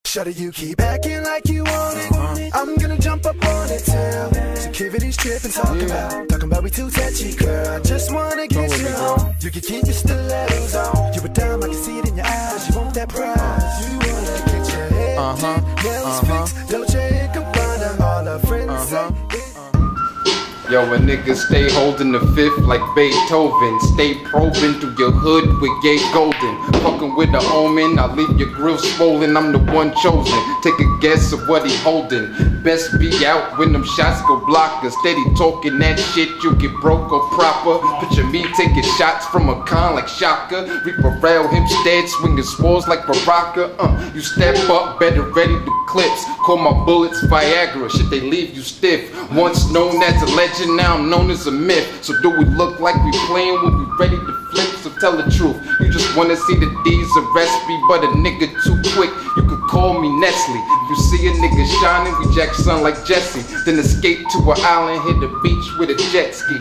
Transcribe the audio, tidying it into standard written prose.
Shut it, you keep acting like you want it. I'm gonna jump up on it till security's tripping, talking about we too touchy, girl. I just wanna get you home. You can keep your stilettos on. You a dime, I can see it in your eyes. You want that prize. You wanna get your head deep, nails fixed, Dolce and Gabbana. All our friends say Yo, a nigga stay holding the fifth like Beethoven. Stay probing through your hood with gay golden. Fucking with the omen, I leave your grill swollen. I'm the one chosen. Take a guess of what he holding. Best be out when them shots go blocker. Steady talking that shit, you get broke or proper. Picture me taking shots from a con like Shaka. Reap around him stead, swinging swords like Baraka. You step up, better ready to clips. Call my bullets Viagra, shit they leave you stiff. Once known as a legend, now I'm known as a myth. So do we look like we playing when we ready to flip? So tell the truth, you just wanna see the D's arrest me, but a nigga too quick, you could call me Nestle. If you see a nigga shining, we jack sun like Jesse. Then escape to an island, hit the beach with a jet ski.